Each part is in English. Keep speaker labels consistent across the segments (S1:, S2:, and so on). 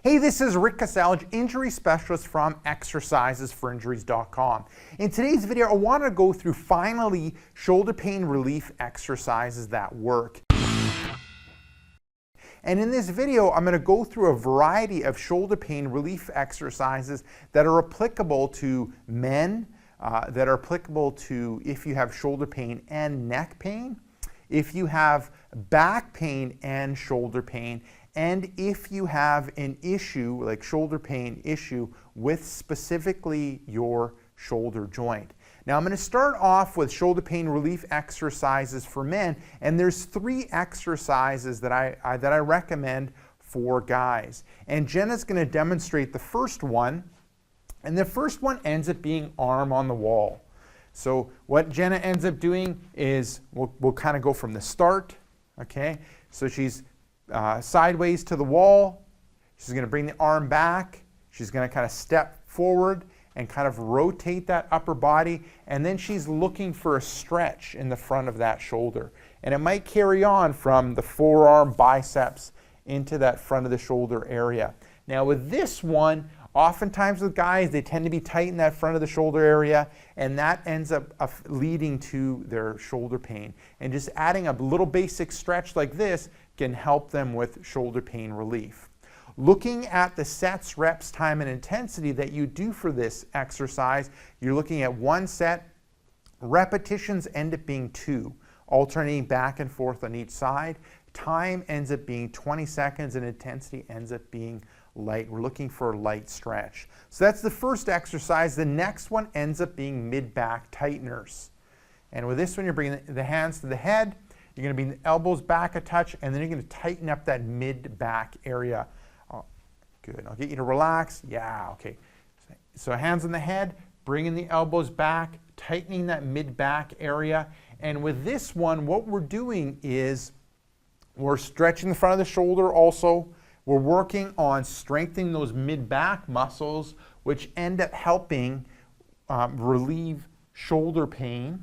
S1: Hey, this is Rick Kasalj, injury specialist from exercisesforinjuries.com. In today's video, I want to go through finally shoulder pain relief exercises that work. And in this video, I'm going to go through a variety of shoulder pain relief exercises that are applicable to men, that are applicable to if you have shoulder pain and neck pain, if you have back pain and shoulder pain, and if you have an issue, like shoulder pain issue, with specifically your shoulder joint. Now I'm going to start off with shoulder pain relief exercises for men, and there's 3 exercises that I recommend for guys. And Jenna's going to demonstrate the first one, and the first one ends up being arm on the wall. So what Jenna ends up doing is, we'll kind of go from the start, okay? So she's sideways to the wall. She's going to bring the arm back. She's going to kind of step forward and kind of rotate that upper body, and then she's looking for a stretch in the front of that shoulder. And it might carry on from the forearm, biceps, into that front of the shoulder area. Now with this one, oftentimes with guys, they tend to be tight in that front of the shoulder area, and that ends up leading to their shoulder pain. And just adding a little basic stretch like this can help them with shoulder pain relief. Looking at the sets, reps, time, and intensity that you do for this exercise, you're looking at 1 set. Repetitions end up being 2, alternating back and forth on each side. Time ends up being 20 seconds, and intensity ends up being light. We're looking for a light stretch. So that's the first exercise. The next one ends up being mid-back tighteners. And with this one, you're bringing the hands to the head. You're going to bring the elbows back a touch, and then you're going to tighten up that mid-back area. Oh, good. I'll get you to relax. Yeah, okay. So hands on the head, bringing the elbows back, tightening that mid-back area. And with this one, what we're doing is we're stretching the front of the shoulder also. We're working on strengthening those mid-back muscles, which end up helping relieve shoulder pain.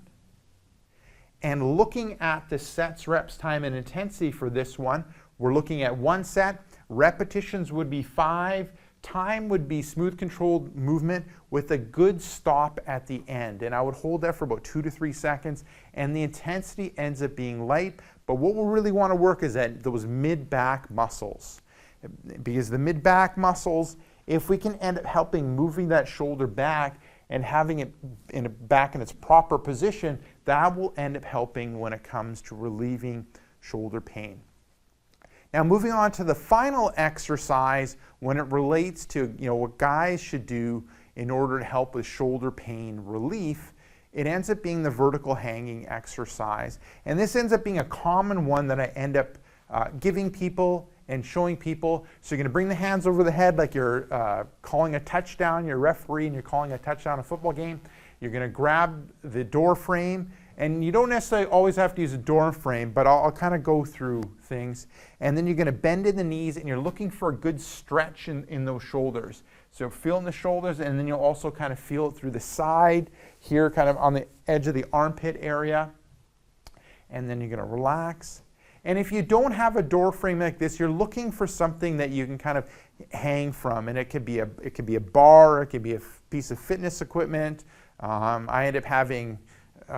S1: And looking at the sets, reps, time, and intensity for this one, we're looking at 1 set. Repetitions would be 5. Time would be smooth, controlled movement with a good stop at the end. And I would hold that for about 2 to 3 seconds. And the intensity ends up being light. But what we really want to work is at those mid-back muscles. Because the mid-back muscles, if we can end up helping moving that shoulder back and having it back in its proper position, that will end up helping when it comes to relieving shoulder pain. Now moving on to the final exercise when it relates to what guys should do in order to help with shoulder pain relief, it ends up being the vertical hanging exercise. And this ends up being a common one that I end up giving people and showing people. So you're going to bring the hands over the head like you're calling a touchdown, you're a referee and you're calling a touchdown in a football game. You're going to grab the door frame, and you don't necessarily always have to use a door frame, but I'll kind of go through things. And then you're going to bend in the knees, and you're looking for a good stretch in those shoulders. So feel in the shoulders, and then you'll also kind of feel it through the side here, kind of on the edge of the armpit area. And then you're going to relax. And if you don't have a door frame like this, you're looking for something that you can kind of hang from. And it could be a bar, it could be a piece of fitness equipment. I end up having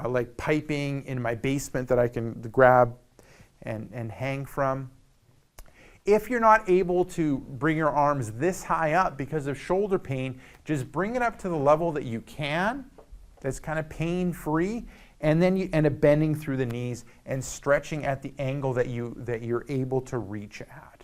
S1: like piping in my basement that I can grab and hang from. If you're not able to bring your arms this high up because of shoulder pain, just bring it up to the level that you can, that's kind of pain-free. And then you end up bending through the knees and stretching at the angle that you're able to reach at.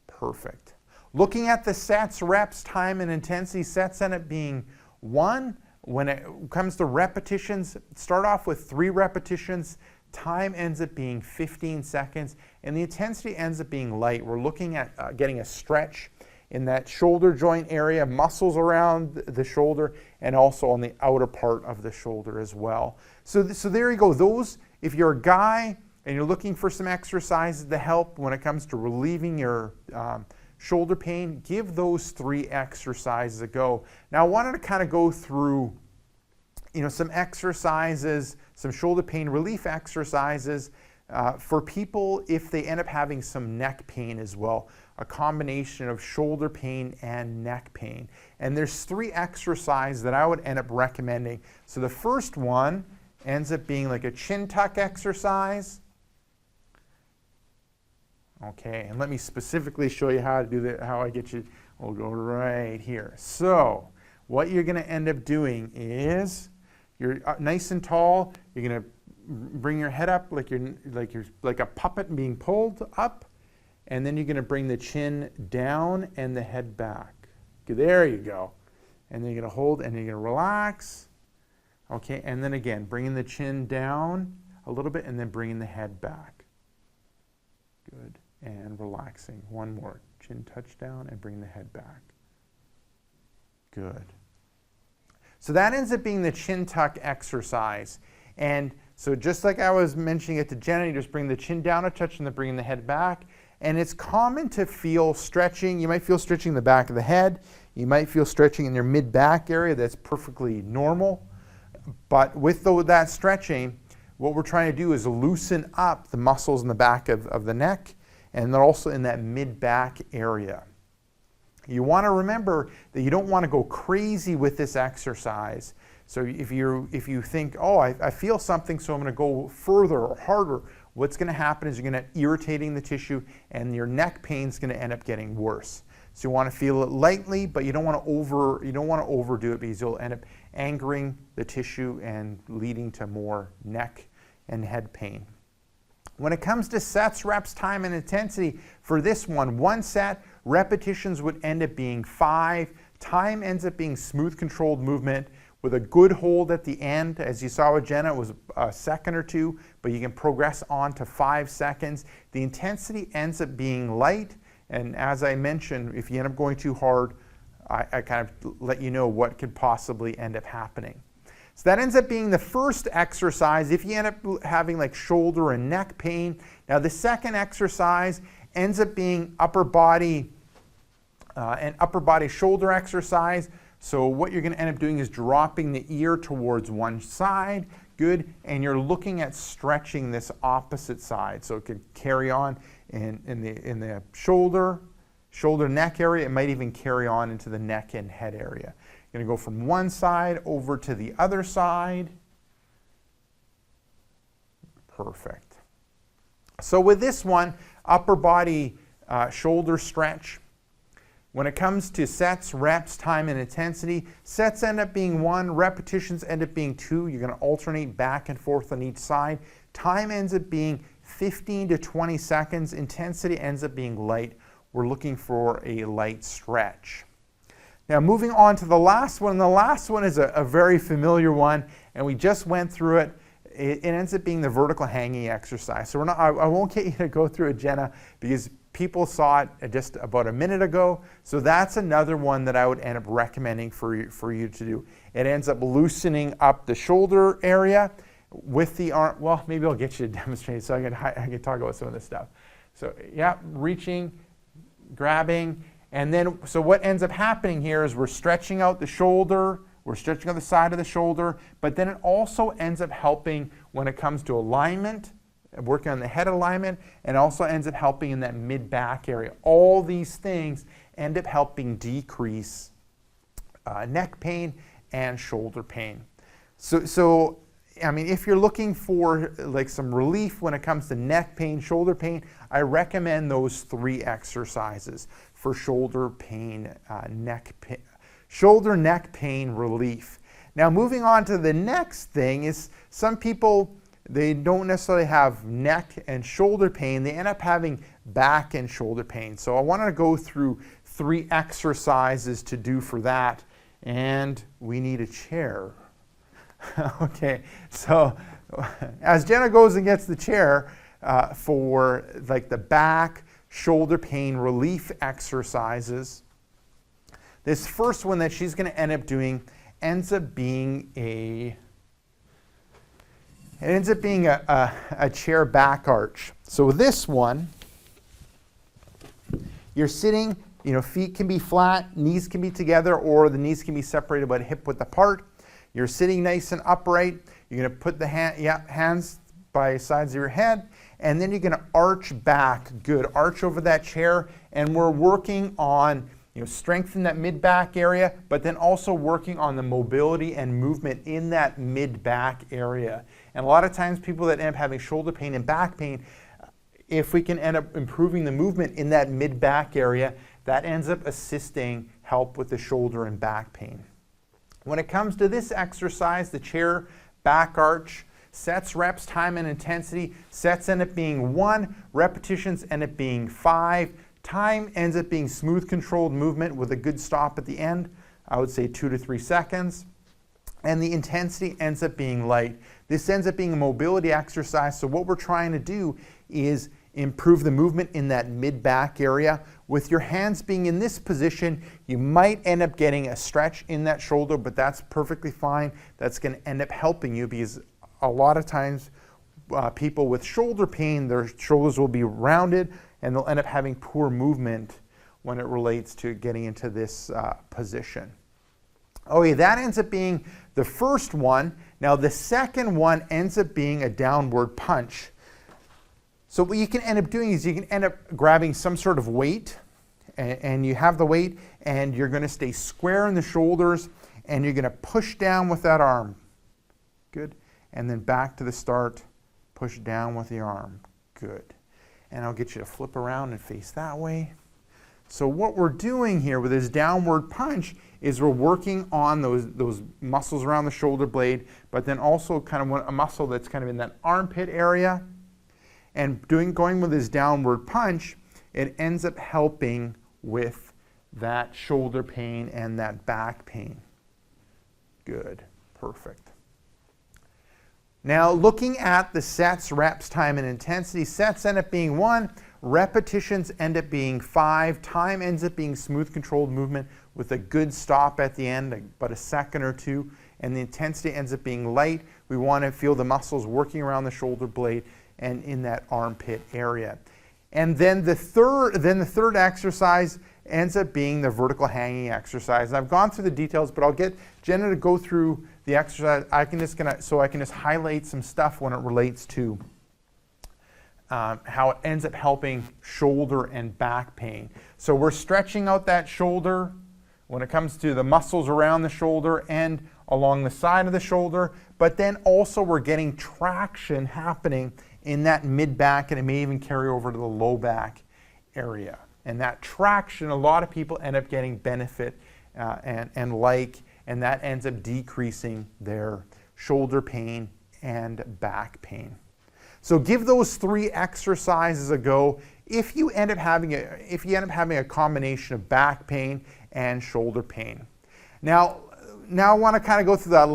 S1: Perfect. Looking at the sets, reps, time, and intensity, sets end up being 1. When it comes to repetitions, start off with 3 repetitions. Time ends up being 15 seconds, and the intensity ends up being light. We're looking at getting a stretch in that shoulder joint area, muscles around the shoulder, and also on the outer part of the shoulder as well. So there you go. Those, if you're a guy and you're looking for some exercises to help when it comes to relieving your shoulder pain, give those 3 exercises a go. Now I wanted to kind of go through some exercises, some shoulder pain relief exercises For people, if they end up having some neck pain as well, a combination of shoulder pain and neck pain. And there's 3 exercises that I would end up recommending. So the first one ends up being like a chin tuck exercise. Okay, and let me specifically show you how to do that, how I get you. We'll go right here. So what you're going to end up doing is you're nice and tall. You're going to bring your head up like you're like a puppet being pulled up, and then you're going to bring the chin down and the head back. Okay, there you go. And then you're going to hold and you're going to relax. Okay, and then again, bringing the chin down a little bit and then bringing the head back. Good. And relaxing. One more. Chin touch down and bring the head back. Good. So that ends up being the chin tuck exercise. And so just like I was mentioning it to Jenna, you just bring the chin down a touch and then bring the head back. And it's common to feel stretching. You might feel stretching in the back of the head. You might feel stretching in your mid-back area. That's perfectly normal. But with that stretching, what we're trying to do is loosen up the muscles in the back of the neck, and they're also in that mid-back area. You want to remember that you don't want to go crazy with this exercise. So if you think, oh, I feel something, so I'm going to go further or harder, what's going to happen is you're going to irritating the tissue, and your neck pain is going to end up getting worse. So you want to feel it lightly, but you don't want to overdo it, because you'll end up angering the tissue and leading to more neck and head pain. When it comes to sets, reps, time, and intensity, for this one set, repetitions would end up being 5. Time ends up being smooth, controlled movement with a good hold at the end. As you saw with Jenna, it was a second or 2, but you can progress on to 5 seconds. The intensity ends up being light, and as I mentioned, if you end up going too hard, I kind of let you know what could possibly end up happening. So that ends up being the first exercise if you end up having like shoulder and neck pain. Now the second exercise ends up being upper body shoulder exercise. So what you're going to end up doing is dropping the ear towards one side. Good. And you're looking at stretching this opposite side. So it could carry on in the shoulder neck area. It might even carry on into the neck and head area. You're going to go from one side over to the other side. Perfect. So with this one, upper body shoulder stretch. When it comes to sets, reps, time, and intensity, sets end up being 1, repetitions end up being 2. You're going to alternate back and forth on each side. Time ends up being 15 to 20 seconds. Intensity ends up being light. We're looking for a light stretch. Now moving on to the last one. The last one is a very familiar one, and we just went through it. It ends up being the vertical hanging exercise. So I won't get you to go through it, Jenna, because people saw it just about a minute ago. So that's another one that I would end up recommending for you to do. It ends up loosening up the shoulder area with the arm. Well, maybe I'll get you to demonstrate so I can talk about some of this stuff. So yeah, reaching, grabbing, and then so what ends up happening here is we're stretching out the shoulder, we're stretching out the side of the shoulder, but then it also ends up helping when it comes to alignment, working on the head alignment, and also ends up helping in that mid-back area. All these things end up helping decrease neck pain and shoulder pain. So I mean, if you're looking for like some relief when it comes to neck pain, shoulder pain, I recommend those 3 exercises for shoulder pain, shoulder neck pain relief. Now moving on to the next thing is some people, they don't necessarily have neck and shoulder pain, they end up having back and shoulder pain. So I wanted to go through 3 exercises to do for that, and we need a chair. Okay, so as Jenna goes and gets the chair for like the back, shoulder pain relief exercises, this first one that she's going to end up doing ends up being a chair back arch. So this one, you're sitting, feet can be flat, knees can be together, or the knees can be separated about hip width apart. You're sitting nice and upright. You're going to put the hands by sides of your head, and then you're going to arch back. Good. Arch over that chair, and we're working on strengthen that mid-back area, but then also working on the mobility and movement in that mid-back area. And a lot of times people that end up having shoulder pain and back pain, if we can end up improving the movement in that mid-back area, that ends up assisting help with the shoulder and back pain. When it comes to this exercise, the chair back arch, sets, reps, time, and intensity. Sets end up being 1, repetitions end up being 5. Time ends up being smooth, controlled movement with a good stop at the end. I would say 2 to 3 seconds. And the intensity ends up being light. This ends up being a mobility exercise. So what we're trying to do is improve the movement in that mid-back area. With your hands being in this position, you might end up getting a stretch in that shoulder, but that's perfectly fine. That's going to end up helping you, because a lot of times people with shoulder pain, their shoulders will be rounded and they'll end up having poor movement when it relates to getting into this position. Okay, that ends up being the first one. Now the second one ends up being a downward punch. So what you can end up doing is you can end up grabbing some sort of weight, and you have the weight, and you're going to stay square in the shoulders, and you're going to push down with that arm. Good. And then back to the start, push down with the arm. Good. And I'll get you to flip around and face that way. So what we're doing here with this downward punch is we're working on those muscles around the shoulder blade, but then also kind of a muscle that's kind of in that armpit area. And going with this downward punch, it ends up helping with that shoulder pain and that back pain. Good. Perfect. Now looking at the sets, reps, time, and intensity, sets end up being 1, repetitions end up being 5, time ends up being smooth, controlled movement with a good stop at the end, about a second or 2, and the intensity ends up being light. We want to feel the muscles working around the shoulder blade and in that armpit area. And then the third exercise ends up being the vertical hanging exercise. And I've gone through the details, but I'll get Jenna to go through the exercise. I can just highlight some stuff when it relates to how it ends up helping shoulder and back pain. So we're stretching out that shoulder when it comes to the muscles around the shoulder and along the side of the shoulder, but then also we're getting traction happening in that mid-back, and it may even carry over to the low back area. And that traction, a lot of people end up getting benefit and that ends up decreasing their shoulder pain and back pain. So give those 3 exercises a go if you end up having a combination of back pain and shoulder pain. Now I want to kind of go through the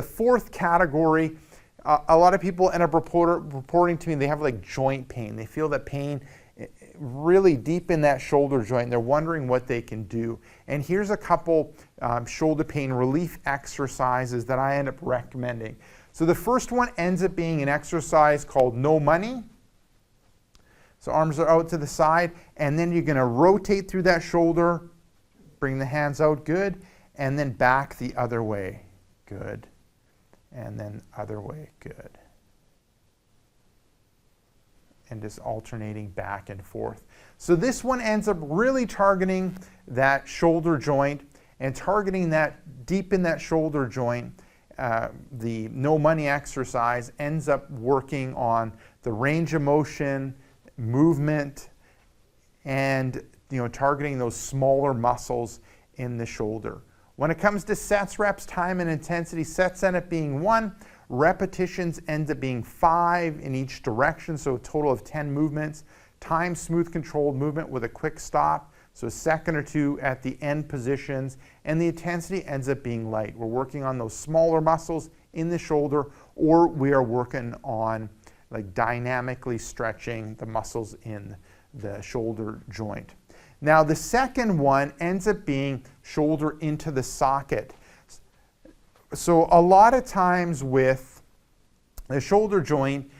S1: 4th category. A lot of people end up reporting to me they have like joint pain. They feel that pain really deep in that shoulder joint. They're wondering what they can do. And here's a couple shoulder pain relief exercises that I end up recommending. So the first one ends up being an exercise called No Money. So arms are out to the side, and then you're going to rotate through that shoulder, bring the hands out, good, and then back the other way, good, and then other way, good. And just alternating back and forth. So this one ends up really targeting that shoulder joint and targeting that deep in that shoulder joint. The No Money exercise ends up working on the range of motion, movement, and targeting those smaller muscles in the shoulder. When it comes to sets, reps, time, and intensity, sets end up being 1. Repetitions end up being 5 in each direction, so a total of 10 movements. Time, smooth, controlled movement with a quick stop, so a second or 2 at the end positions. And the intensity ends up being light. We're working on those smaller muscles in the shoulder, or we are working on like dynamically stretching the muscles in the shoulder joint. Now the second one ends up being shoulder into the socket. So a lot of times with the shoulder joint,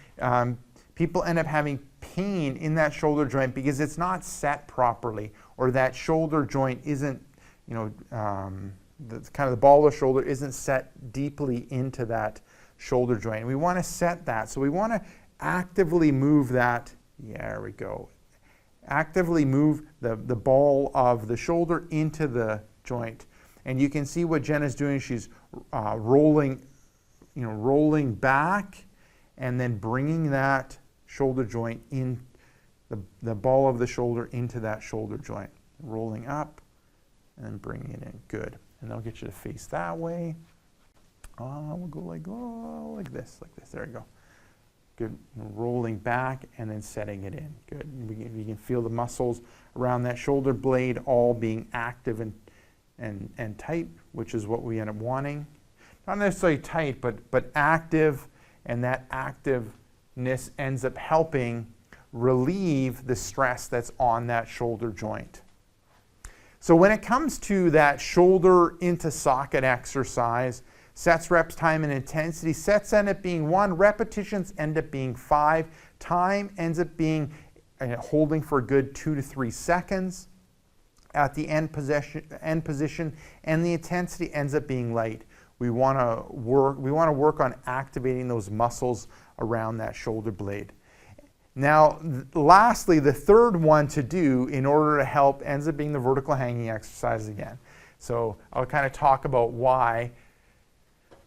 S1: people end up having pain in that shoulder joint because it's not set properly, or that shoulder joint isn't, the ball of the shoulder isn't set deeply into that shoulder joint. We want to set that. So we want to actively move that, there we go, actively move the ball of the shoulder into the joint. And you can see what Jen is doing. She's rolling back and then bringing that shoulder joint in, the ball of the shoulder into that shoulder joint. Rolling up and then bringing it in. Good. And they'll get you to face that way. We'll go like this. There you go. Good. Rolling back and then setting it in. Good. You can feel the muscles around that shoulder blade all being active and tight, which is what we end up wanting. Not necessarily tight, but active, and that activeness ends up helping relieve the stress that's on that shoulder joint. So when it comes to that shoulder into socket exercise, sets, reps, time, and intensity, sets end up being 1, repetitions end up being 5, time ends up being holding for a good 2 to 3 seconds at the end position, and the intensity ends up being light. We want to work on activating those muscles around that shoulder blade. Now, lastly, the third one to do in order to help ends up being the vertical hanging exercise again. So I'll kind of talk about why.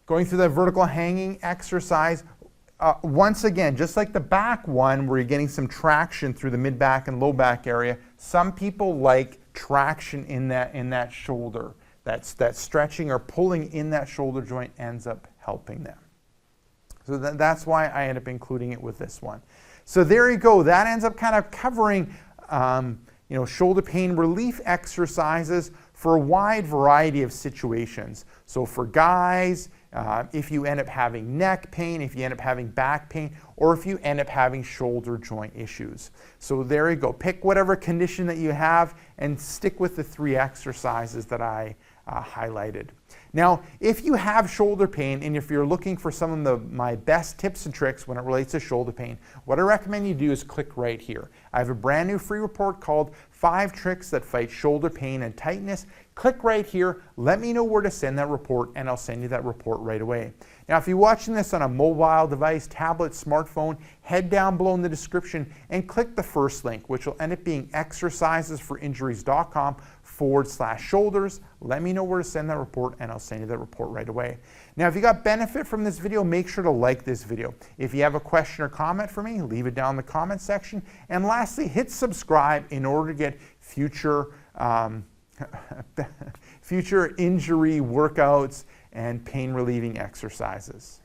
S1: Going through the vertical hanging exercise, once again, just like the back one where you're getting some traction through the mid back and low back area, some people like traction in that shoulder. That stretching or pulling in that shoulder joint ends up helping them. So that's why I end up including it with this one. So there you go. That ends up kind of covering shoulder pain relief exercises for a wide variety of situations. So for guys, if you end up having neck pain, if you end up having back pain, or if you end up having shoulder joint issues. So there you go. Pick whatever condition that you have and stick with the 3 exercises that I highlighted. Now, if you have shoulder pain and if you're looking for some of my best tips and tricks when it relates to shoulder pain, what I recommend you do is click right here. I have a brand new free report called 5 Tricks That Fight Shoulder Pain and Tightness. Click right here, let me know where to send that report, and I'll send you that report right away. Now, if you're watching this on a mobile device, tablet, smartphone, head down below in the description and click the first link, which will end up being exercisesforinjuries.com/shoulders. Let me know where to send that report, and I'll send you that report right away. Now, if you got benefit from this video, make sure to like this video. If you have a question or comment for me, leave it down in the comment section. And lastly, hit subscribe in order to get future injury workouts and pain relieving exercises.